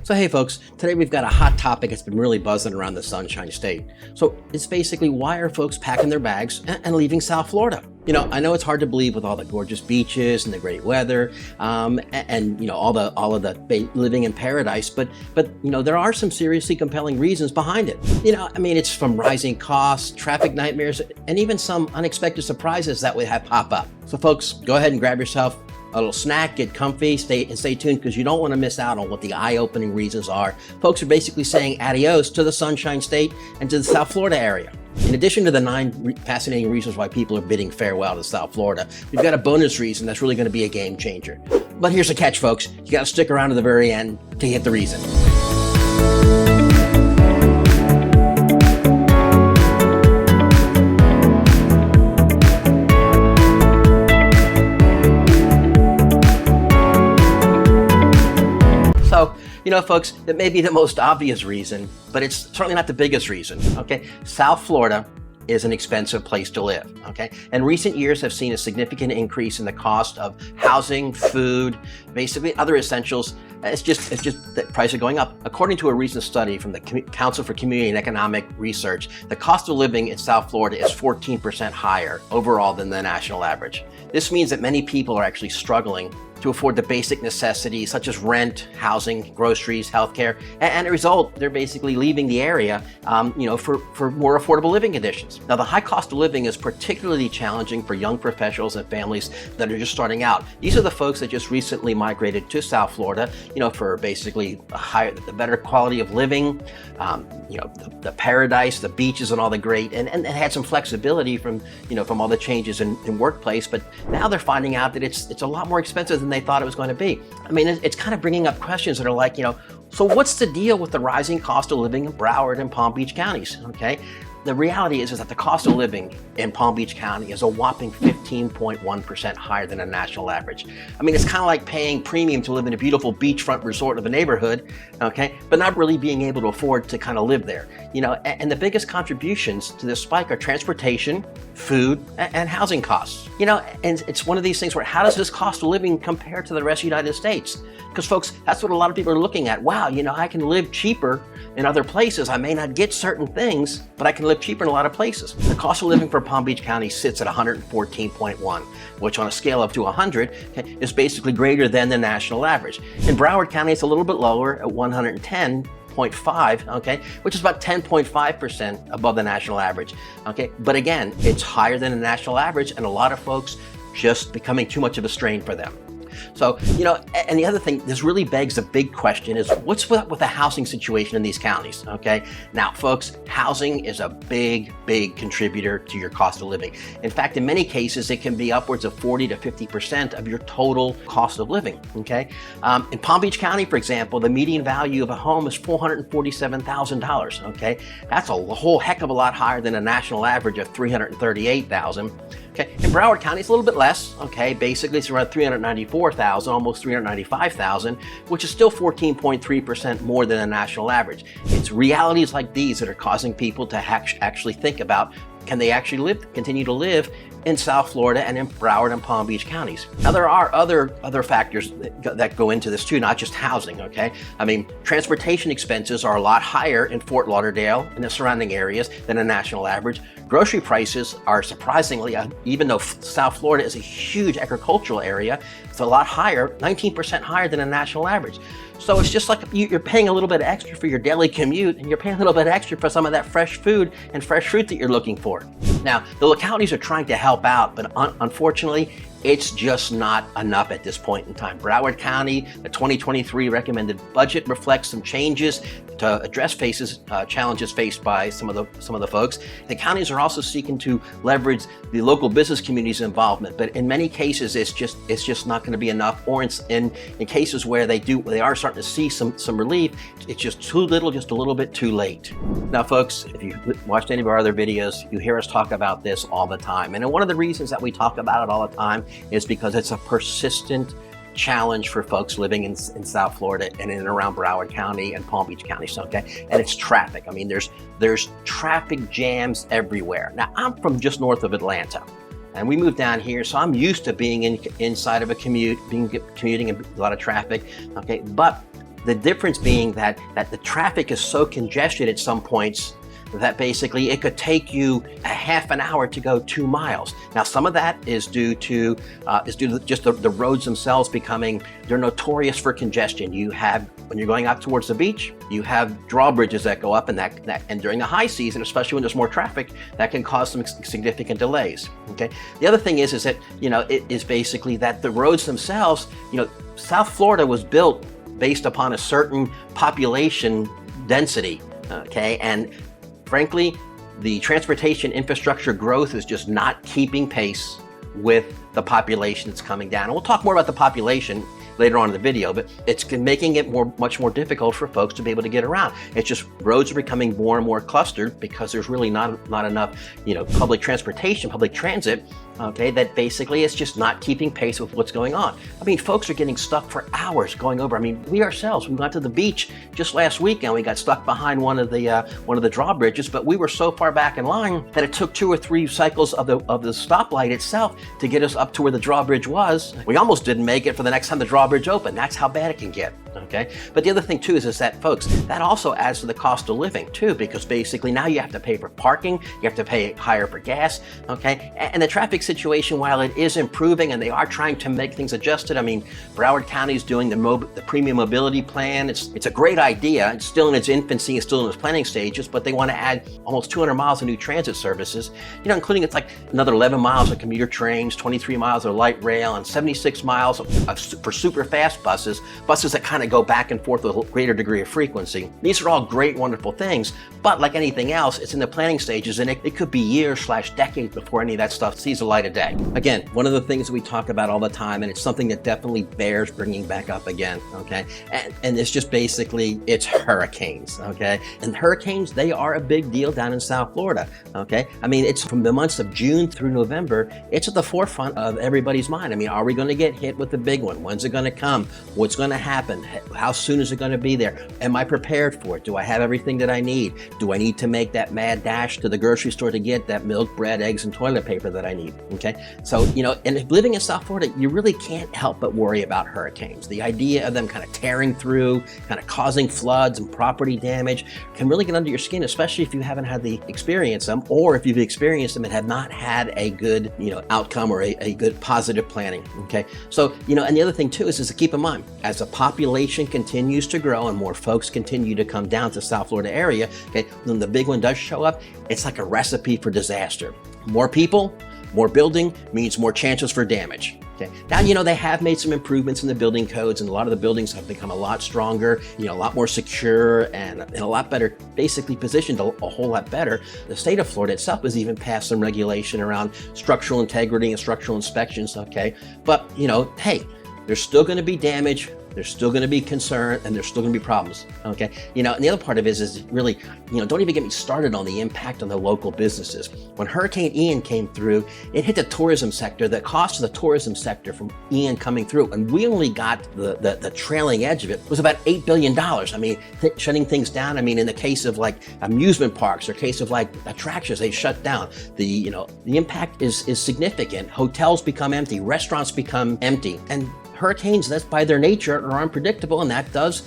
So hey folks, today we've got a hot topic that's been really buzzing around the Sunshine State. So it's basically, why are folks packing their bags and leaving South Florida? You know, I know it's hard to believe with all the gorgeous beaches and the great weather, and you know, all of the living in paradise, but you know, there are some seriously compelling reasons behind it. You know, I mean, it's from rising costs, traffic nightmares, and even some unexpected surprises that we have pop up. So folks, go ahead and grab yourself a little snack, get comfy, stay tuned, because you don't want to miss out on what the eye-opening reasons are. Folks are basically saying adios to the Sunshine State and to the South Florida area. In addition to the 9 fascinating reasons why people are bidding farewell to South Florida, we've got a bonus reason that's really going to be a game changer. But here's the catch, folks. You got to stick around to the very end to hit the reason. So, you know, folks, that may be the most obvious reason, but it's certainly not the biggest reason, okay? South Florida is an expensive place to live, okay? And recent years have seen a significant increase in the cost of housing, food, basically other essentials. It's just the price are going up. According to a recent study from the Council for Community and Economic Research, the cost of living in South Florida is 14% higher overall than the national average. This means that many people are actually struggling to afford the basic necessities such as rent, housing, groceries, healthcare, and as a result, they're basically leaving the area, you know, for more affordable living conditions. Now, the high cost of living is particularly challenging for young professionals and families that are just starting out. These are the folks that just recently migrated to South Florida, you know, for basically the better quality of living, you know, the paradise, the beaches, and all the great, and had some flexibility from, you know, from all the changes in workplace. But now they're finding out that it's a lot more expensive than they thought it was going to be. I mean, it's kind of bringing up questions that are like, you know, so what's the deal with the rising cost of living in Broward and Palm Beach counties, okay? The reality is that the cost of living in Palm Beach County is a whopping 15.1% higher than a national average. I mean, it's kind of like paying premium to live in a beautiful beachfront resort of a neighborhood, okay, but not really being able to afford to kind of live there. You know, and the biggest contributions to this spike are transportation, food, and housing costs. You know, and it's one of these things where, how does this cost of living compare to the rest of the United States? Because folks, that's what a lot of people are looking at. Wow, you know, I can live cheaper in other places. I may not get certain things, but I can live cheaper in a lot of places. The cost of living for Palm Beach County sits at 114.1, which on a scale of to 100 is basically greater than the national average. In Broward County, it's a little bit lower at 110.5, okay, which is about 10.5% above the national average, okay? But again, it's higher than the national average, and a lot of folks just becoming too much of a strain for them. So, you know, and the other thing, this really begs the big question is, what's up with the housing situation in these counties, okay? Now, folks, housing is a big contributor to your cost of living. In fact, in many cases, it can be upwards of 40 to 50% of your total cost of living, okay? In Palm Beach County, for example, the median value of a home is $447,000, okay? That's a whole heck of a lot higher than a national average of $338,000. Okay, in Broward County, it's a little bit less, okay? Basically, it's around $394,000, almost $395,000, which is still 14.3% more than the national average. It's realities like these that are causing people to actually think about, can they actually continue to live in South Florida and in Broward and Palm Beach counties? Now, there are other factors that go into this too, not just housing, okay? I mean, transportation expenses are a lot higher in Fort Lauderdale and the surrounding areas than a national average. Grocery prices are surprisingly, even though South Florida is a huge agricultural area, it's a lot higher, 19% higher than a national average. So it's just like you're paying a little bit extra for your daily commute, and you're paying a little bit extra for some of that fresh food and fresh fruit that you're looking for. Now, the localities are trying to help out, but unfortunately, it's just not enough at this point in time. Broward County, the 2023 recommended budget reflects some changes to address challenges faced by some of the folks. The counties are also seeking to leverage the local business community's involvement, but in many cases, it's just not going to be enough. Or in cases where they are starting to see some relief, it's just too little, just a little bit too late. Now, folks, if you watched any of our other videos, you hear us talk about this all the time, and one of the reasons that we talk about it all the time is because it's a persistent challenge for folks living in South Florida and in and around Broward County and Palm Beach County, so, okay? And it's traffic. I mean, there's traffic jams everywhere. Now, I'm from just north of Atlanta, and we moved down here, so I'm used to being inside of a commuting and a lot of traffic, okay? But The difference being that the traffic is so congested at some points that basically it could take you a half an hour to go 2 miles. Now, some of that is due to just the roads themselves they're notorious for congestion. You have, when you're going out towards the beach, you have drawbridges that go up, and and during the high season, especially when there's more traffic, that can cause some significant delays. Okay. The other thing is that it is basically that the roads themselves, South Florida was built based upon a certain population density. Okay, and frankly, the transportation infrastructure growth is just not keeping pace with the population that's coming down. And we'll talk more about the population later on in the video, but it's making it much more difficult for folks to be able to get around. It's just roads are becoming more and more clustered because there's really not enough, public transportation, public transit, okay, that basically it's just not keeping pace with what's going on. I mean, folks are getting stuck for hours going over. I mean, we ourselves, we went to the beach just last weekend. We got stuck behind one of the drawbridges, but we were so far back in line that it took 2 or 3 cycles of the stoplight itself to get us up to where the drawbridge was. We almost didn't make it for the next time the drawbridge opened. That's how bad it can get. Okay, but the other thing too is that, folks, that also adds to the cost of living too, because basically now you have to pay for parking, you have to pay higher for gas. Okay, and the traffic situation, while it is improving and they are trying to make things adjusted, I mean, Broward County is doing the premium mobility plan. It's a great idea. It's still in its infancy, it's still in its planning stages, but they want to add almost 200 miles of new transit services, including it's like another 11 miles of commuter trains, 23 miles of light rail, and 76 miles for super fast buses that kind of go back and forth with a greater degree of frequency. These are all great, wonderful things, but like anything else, it's in the planning stages, and it could be years/decades before any of that stuff sees the light of day. Again, one of the things that we talk about all the time, and it's something that definitely bears bringing back up again, okay? And it's just basically, it's hurricanes, okay? And hurricanes, they are a big deal down in South Florida, okay? I mean, it's from the months of June through November, it's at the forefront of everybody's mind. I mean, are we going to get hit with the big one? When's it going to come? What's going to happen? How soon is it going to be there? Am I prepared for it? Do I have everything that I need? Do I need to make that mad dash to the grocery store to get that milk, bread, eggs, and toilet paper that I need? Okay, so and living in South Florida, you really can't help but worry about hurricanes. The idea of them kind of tearing through, kind of causing floods and property damage can really get under your skin, especially if you haven't had the experience them, or if you've experienced them and have not had a good outcome or a good positive planning. Okay, so and the other thing too is to keep in mind, as the population continues to grow and more folks continue to come down to South Florida area, okay, when the big one does show up, it's like a recipe for disaster. More people, more building means more chances for damage. Okay. Now, they have made some improvements in the building codes, and a lot of the buildings have become a lot stronger, a lot more secure and a lot better, basically positioned a whole lot better. The state of Florida itself has even passed some regulation around structural integrity and structural inspections, okay? But, hey, there's still going to be damage. There's still going to be concern, and there's still going to be problems, okay? And the other part of it is really, don't even get me started on the impact on the local businesses. When Hurricane Ian came through, it hit the tourism sector. The cost of the tourism sector from Ian coming through, and we only got the trailing edge of it, was about $8 billion. I mean, shutting things down. I mean, in the case of like amusement parks or case of like attractions, they shut down. The impact is significant. Hotels become empty, restaurants become empty, and hurricanes, that's by their nature, are unpredictable, and that does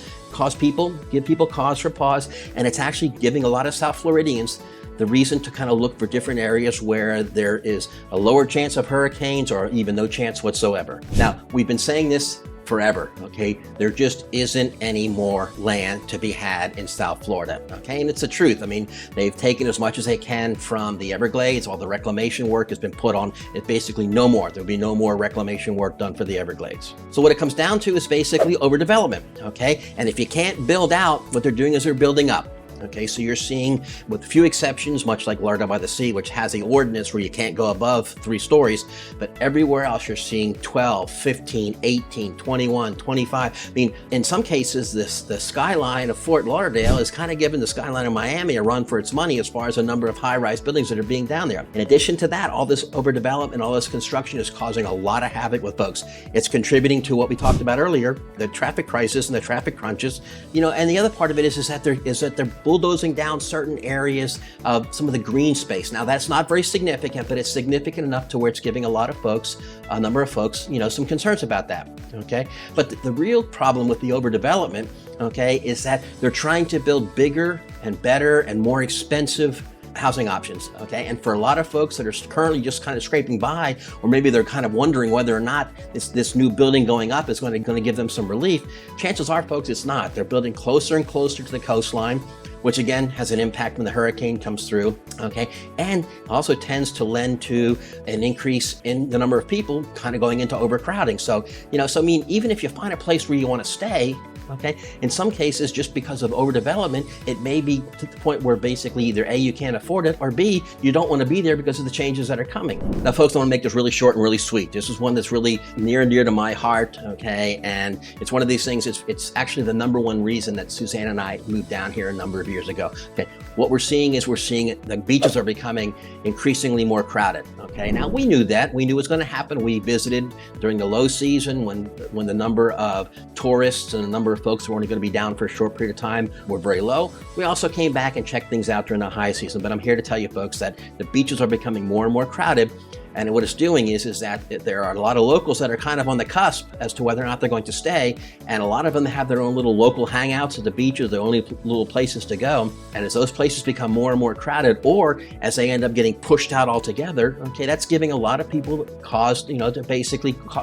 give people cause for pause, and it's actually giving a lot of South Floridians the reason to kind of look for different areas where there is a lower chance of hurricanes or even no chance whatsoever. Now, we've been saying this forever, okay? There just isn't any more land to be had in South Florida, okay? And it's the truth. I mean, they've taken as much as they can from the Everglades. All the reclamation work has been put on. It's basically no more. There'll be no more reclamation work done for the Everglades. So what it comes down to is basically overdevelopment, okay? And if you can't build out, what they're doing is they're building up. Okay, so you're seeing, with few exceptions, much like Largo by the Sea, which has an ordinance where you can't go above 3 stories, but everywhere else you're seeing 12, 15, 18, 21, 25. I mean, in some cases, the skyline of Fort Lauderdale is kind of giving the skyline of Miami a run for its money as far as the number of high-rise buildings that are being down there. In addition to that, all this overdevelopment, all this construction is causing a lot of havoc with folks. It's contributing to what we talked about earlier, the traffic crisis and the traffic crunches. And the other part of it is that they're bulldozing down certain areas of some of the green space. Now that's not very significant, but it's significant enough to where it's giving a number of folks, some concerns about that, okay? But the real problem with the overdevelopment, okay, is that they're trying to build bigger and better and more expensive housing options, okay? And for a lot of folks that are currently just kind of scraping by, or maybe they're kind of wondering whether or not this new building going up is going to give them some relief, chances are, folks, it's not. They're building closer and closer to the coastline, which again has an impact when the hurricane comes through, okay? And also tends to lend to an increase in the number of people kind of going into overcrowding. So, even if you find a place where you want to stay, okay, in some cases, just because of overdevelopment, it may be to the point where basically either A, you can't afford it, or B, you don't want to be there because of the changes that are coming. Now, folks, I want to make this really short and really sweet. This is one that's really near and dear to my heart, okay? And it's one of these things, it's actually the number one reason that Suzanne and I moved down here a number of years ago, okay? What we're seeing the beaches are becoming increasingly more crowded, okay? Now, we knew that. We knew it was going to happen. We visited during the low season when the number of tourists and the number of folks who are only going to be down for a short period of time were very low. We also came back and checked things out during the high season, but I'm here to tell you, folks, that the beaches are becoming more and more crowded. And what it's doing is that there are a lot of locals that are kind of on the cusp as to whether or not they're going to stay. And a lot of them have their own little local hangouts at the beaches, their only little places to go. And as those places become more and more crowded, or as they end up getting pushed out altogether, okay, that's giving a lot of people cause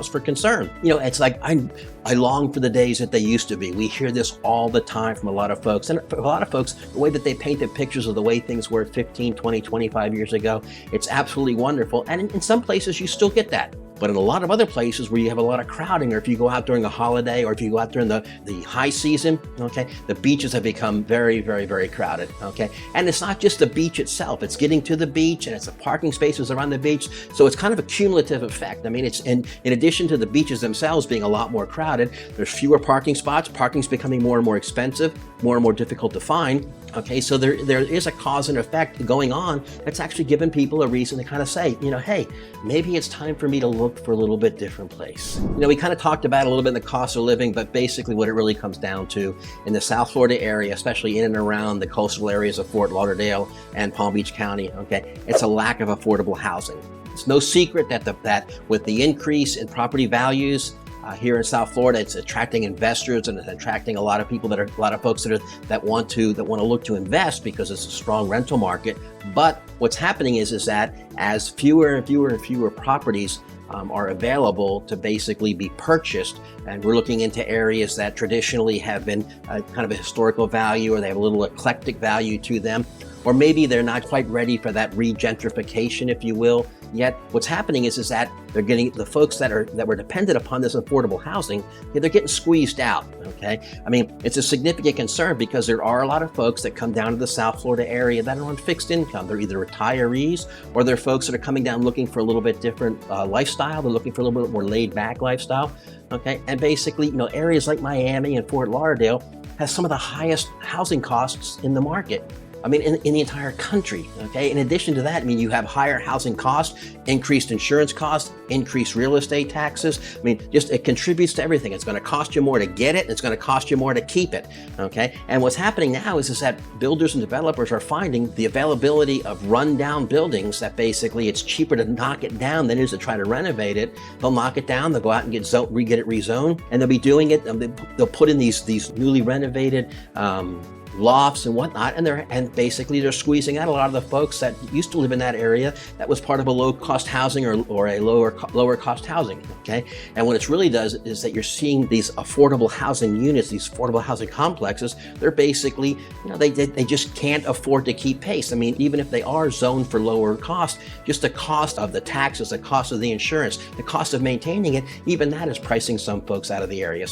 for concern. It's like, I long for the days that they used to be. We hear this all the time from a lot of folks. And for a lot of folks, the way that they painted pictures of the way things were 15, 20, 25 years ago, it's absolutely wonderful. And in some places, you still get that. But in a lot of other places where you have a lot of crowding, or if you go out during a holiday, or if you go out during the high season, okay, the beaches have become very, very, very crowded, okay? And it's not just the beach itself, it's getting to the beach, and it's the parking spaces around the beach. So it's kind of a cumulative effect. I mean, it's in addition to the beaches themselves being a lot more crowded, there's fewer parking spots, parking's becoming more and more expensive, more and more difficult to find, okay? So there is a cause and effect going on that's actually given people a reason to kind of say, hey, maybe it's time for me to look for a little bit different place. We kind of talked about a little bit the cost of living, but basically what it really comes down to in the South Florida area, especially in and around the coastal areas of Fort Lauderdale and Palm Beach County, okay, it's a lack of affordable housing. It's no secret that with the increase in property values here in South Florida, it's attracting investors and it's attracting a lot of folks that want to look to invest because it's a strong rental market. But what's happening is that as fewer and fewer properties are available to basically be purchased, and we're looking into areas that traditionally have been kind of a historical value, or they have a little eclectic value to them, or maybe they're not quite ready for that regentrification, if you will, yet. What's happening is that they're getting the folks that were dependent upon this affordable housing, they're getting squeezed out, okay? I mean, it's a significant concern because there are a lot of folks that come down to the South Florida area that are on fixed income. They're either retirees, or they're folks that are coming down looking for a little bit different lifestyle. They're looking for a little bit more laid back lifestyle, okay? And basically, areas like Miami and Fort Lauderdale has some of the highest housing costs in the market. I mean, in the entire country, okay? In addition to that, I mean, you have higher housing costs, increased insurance costs, increased real estate taxes. I mean, just it contributes to everything. It's going to cost you more to get it. It's going to cost you more to keep it, okay? And what's happening now is that builders and developers are finding the availability of rundown buildings that basically it's cheaper to knock it down than it is to try to renovate it. They'll knock it down. They'll go out and get it rezoned, and they'll be doing it. They'll put in these newly renovated lofts and whatnot, and basically they're squeezing out a lot of the folks that used to live in that area that was part of a low-cost housing or a lower-cost housing, okay? And what it really does is that you're seeing these affordable housing units, these affordable housing complexes, they're basically, they just can't afford to keep pace. I mean, even if they are zoned for lower cost, just the cost of the taxes, the cost of the insurance, the cost of maintaining it, even that is pricing some folks out of the area.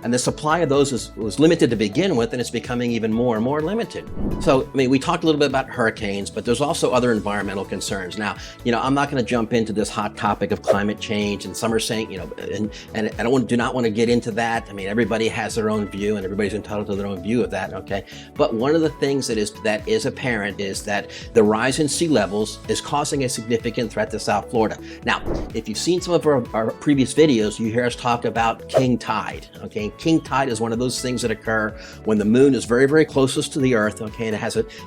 And the supply of those was limited to begin with, and it's becoming even more and more limited. So, I mean, we talked a little bit about hurricanes, but there's also other environmental concerns. Now, I'm not going to jump into this hot topic of climate change, and some are saying, and I do not want to get into that. I mean, everybody has their own view, and everybody's entitled to their own view of that, okay? But one of the things that is apparent is that the rise in sea levels is causing a significant threat to South Florida. Now, if you've seen some of our previous videos, you hear us talk about king tide, okay? king tide is one of those things that occur when the moon is very, very closest to the earth, okay, and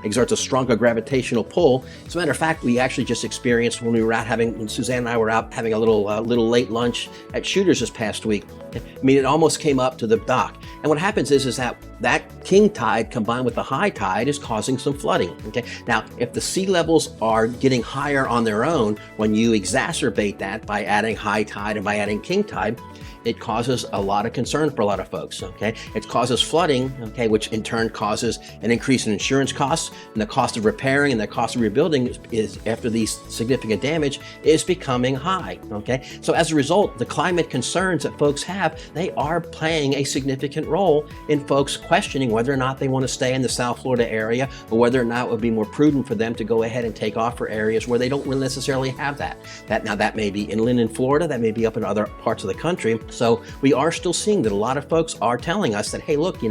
exerts a stronger gravitational pull. As a matter of fact, we actually just experienced when Suzanne and I were out having a little late lunch at Shooters this past week. I mean, it almost came up to the dock. And what happens is that king tide combined with the high tide is causing some flooding, okay? Now, if the sea levels are getting higher on their own, when you exacerbate that by adding high tide and by adding king tide, it causes a lot of concern for a lot of folks, okay? It causes flooding, okay, which in turn causes an increase in insurance costs, and the cost of repairing and the cost of rebuilding is after these significant damage is becoming high, okay? So as a result, the climate concerns that folks have, they are playing a significant role in folks questioning whether or not they want to stay in the South Florida area, or whether or not it would be more prudent for them to go ahead and take off for areas where they don't really necessarily have that. Now that may be inland in Florida, that may be up in other parts of the country. So we are still seeing that a lot of folks are telling us that, hey, look,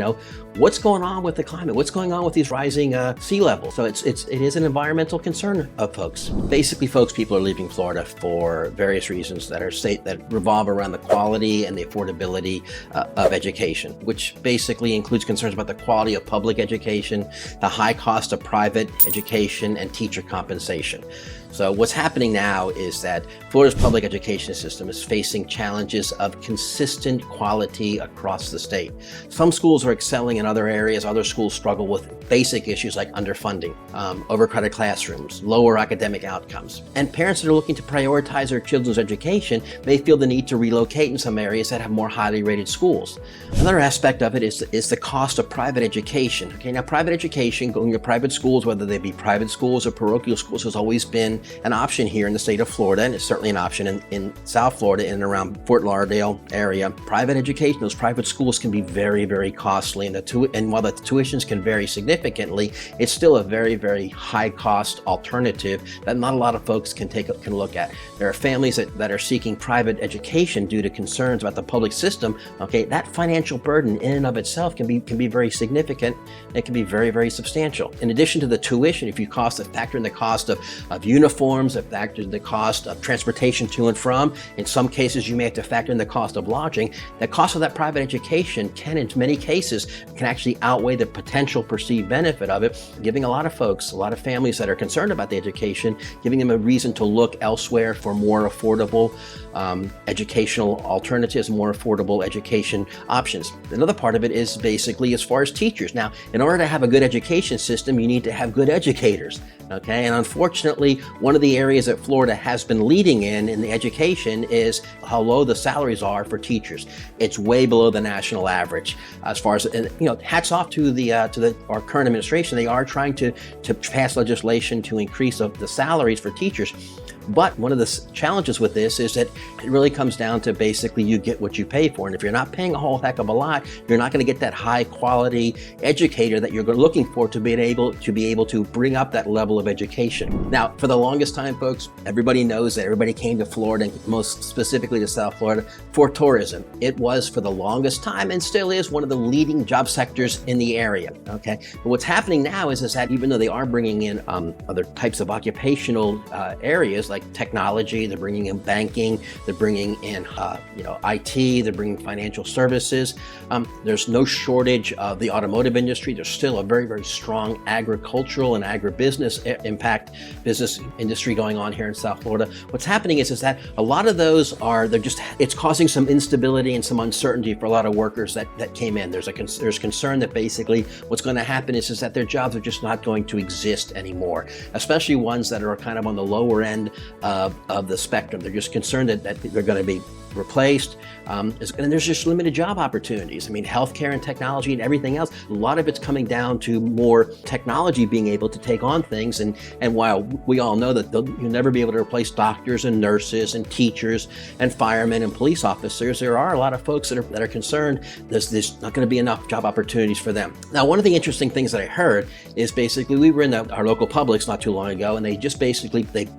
what's going on with the climate? What's going on with these rising sea levels? So it is an environmental concern of folks. Basically, people are leaving Florida for various reasons that revolve around the quality and the affordability of education, which basically includes concerns about the quality of public education, the high cost of private education, and teacher compensation. So what's happening now is that Florida's public education system is facing challenges of consistent quality across the state. Some schools are excelling in other areas. Other schools struggle with basic issues like underfunding, overcrowded classrooms, lower academic outcomes. And parents that are looking to prioritize their children's education may feel the need to relocate in some areas that have more highly rated schools. Another aspect of it is the cost of private education. Okay, now private education, going to private schools, whether they be private schools or parochial schools, has always been an option here in the state of Florida, and it's certainly an option in South Florida and around Fort Lauderdale area. Private education, those private schools can be very, very costly, and while the tuitions can vary significantly, it's still a very, very high cost alternative that not a lot of folks can look at. There are families that are seeking private education due to concerns about the public system. Okay, that financial burden in and of itself can be very significant. It can be very, very substantial. In addition to the tuition, if you factor in the cost of uniforms, if factor in the cost of transportation to and from, in some cases you may have to factor in the cost of lodging. The cost of that private education can, in many cases, actually outweigh the potential perceived benefit of it, giving a lot of families that are concerned about the education, giving them a reason to look elsewhere for more affordable educational alternatives, more affordable education options. Another part of it is basically as far as teachers. Now, in order to have a good education system, you need to have good educators. Okay, and unfortunately, one of the areas that Florida has been leading in the education is how low the salaries are for teachers. It's way below the national average. As far as, hats off to our current administration. They are trying to pass legislation to increase the salaries for teachers. But one of the challenges with this is that it really comes down to basically you get what you pay for. And if you're not paying a whole heck of a lot, you're not going to get that high quality educator that you're looking for to be able to bring up that level of education. Now, for the longest time, folks, everybody knows that everybody came to Florida, and most specifically to South Florida, for tourism. It was for the longest time and still is one of the leading job sectors in the area. Okay, but what's happening now is that even though they are bringing in other types of occupational areas like technology, they're bringing in banking, they're bringing in IT, they're bringing financial services. There's no shortage of the automotive industry. There's still a very, very strong agricultural and agribusiness impact business industry going on here in South Florida. What's happening is that a lot of those it's causing some instability and some uncertainty for a lot of workers that came in. There's concern that basically what's going to happen is that their jobs are just not going to exist anymore, especially ones that are kind of on the lower end of the spectrum. They're just concerned that they're going to be replaced, and there's just limited job opportunities. I mean, healthcare and technology and everything else, a lot of it's coming down to more technology being able to take on things. And while we all know that you'll never be able to replace doctors and nurses and teachers and firemen and police officers, there are a lot of folks that are concerned there's not going to be enough job opportunities for them. Now, one of the interesting things that I heard is basically we were in our local Publix not too long ago, and they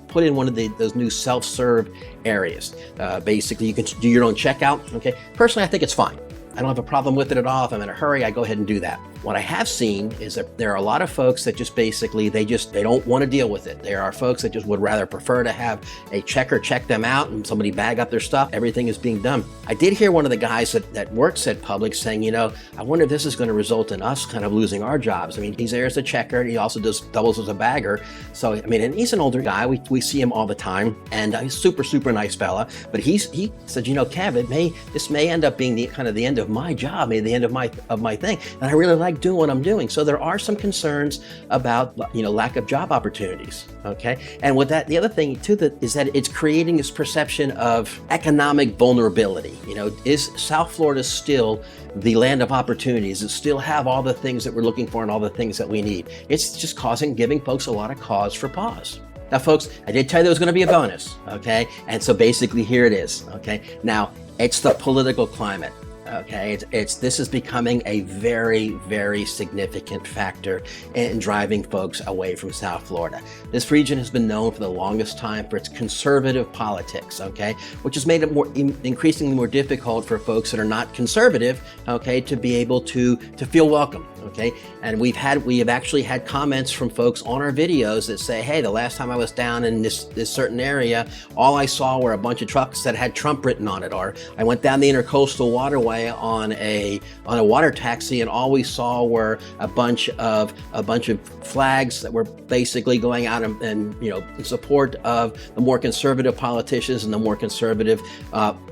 put in one of those new self-serve areas. Basically, you can do your own checkout. Okay, personally, I think it's fine. I don't have a problem with it at all. If I'm in a hurry, I go ahead and do that. What I have seen is that there are a lot of folks that just basically, they don't want to deal with it. There are folks that just would rather prefer to have a checker check them out and somebody bag up their stuff. Everything is being done. I did hear one of the guys that works at Publix saying, you know, I wonder if this is going to result in us kind of losing our jobs. I mean, he's there as a checker and he also doubles as a bagger. So, I mean, and he's an older guy. We see him all the time, and he's super nice fella. But he said, you know, Kev, this may end up being the kind of the end of my job, maybe the end of my thing. And I really like doing what I'm doing. So there are some concerns about, you know, lack of job opportunities. Okay. And with that, the other thing too, is that it's creating this perception of economic vulnerability. You know, is South Florida still the land of opportunities? Does it still have all the things that we're looking for and all the things that we need? It's just giving folks a lot of cause for pause. Now, folks, I did tell you there was going to be a bonus, okay? And so basically here it is, okay? Now, it's the political climate, okay? This is becoming a very significant factor in driving folks away from South Florida. This region has been known for the longest time for its conservative politics, okay? Which has made it increasingly more difficult for folks that are not conservative, okay, to be able to feel welcome. Okay, and we have actually had comments from folks on our videos that say, hey, the last time I was down in this certain area, all I saw were a bunch of trucks that had Trump written on it. Or I went down the Intercoastal Waterway on a water taxi, and all we saw were a bunch of flags that were basically going out and you know, in support of the more conservative politicians and the more conservative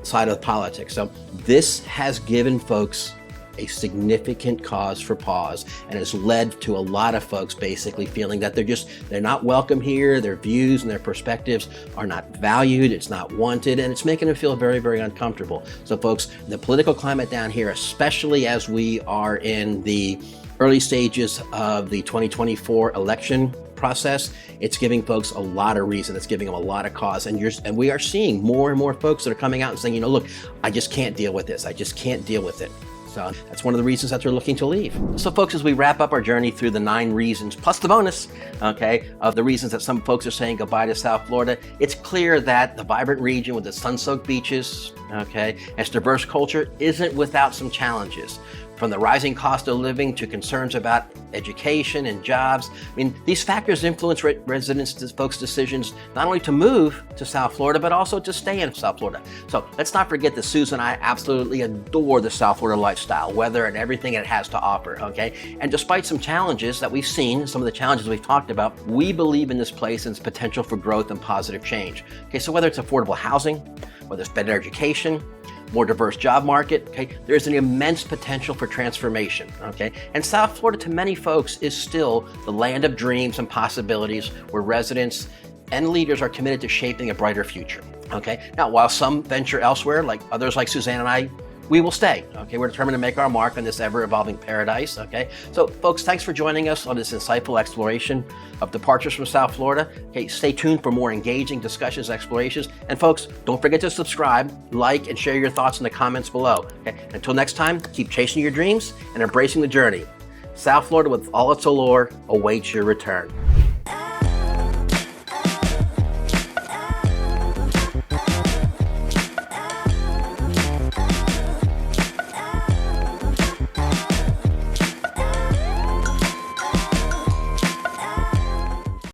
side of politics. So this has given folks a significant cause for pause, and has led to a lot of folks basically feeling that they're not welcome here, their views and their perspectives are not valued, it's not wanted, and it's making them feel very uncomfortable. So folks, the political climate down here, especially as we are in the early stages of the 2024 election process, it's giving folks a lot of reason. It's giving them a lot of cause. And we are seeing more and more folks that are coming out and saying, you know, look, I just can't deal with this. I just can't deal with it. So that's one of the reasons that they're looking to leave. So folks, as we wrap up our journey through the 9 reasons, plus the bonus, okay, of the reasons that some folks are saying goodbye to South Florida, it's clear that the vibrant region with its sun-soaked beaches, okay, and its diverse culture isn't without some challenges. From the rising cost of living to concerns about education and jobs. I mean, these factors influence residents, folks' decisions not only to move to South Florida, but also to stay in South Florida. So let's not forget that Susan and I absolutely adore the South Florida lifestyle, weather, and everything it has to offer, okay? And despite some challenges that we've seen, some of the challenges we've talked about, we believe in this place and its potential for growth and positive change. Okay, so whether it's affordable housing, whether it's better education, more diverse job market, okay, there's an immense potential for transformation, okay? And South Florida, to many folks, is still the land of dreams and possibilities where residents and leaders are committed to shaping a brighter future, okay? Now, while some venture elsewhere, like others like Suzanne and I, we will stay, okay? We're determined to make our mark on this ever-evolving paradise, okay? So, folks, thanks for joining us on this insightful exploration of departures from South Florida. Okay, stay tuned for more engaging discussions, explorations, and folks, don't forget to subscribe, like, and share your thoughts in the comments below, okay? Until next time, keep chasing your dreams and embracing the journey. South Florida, with all its allure, awaits your return.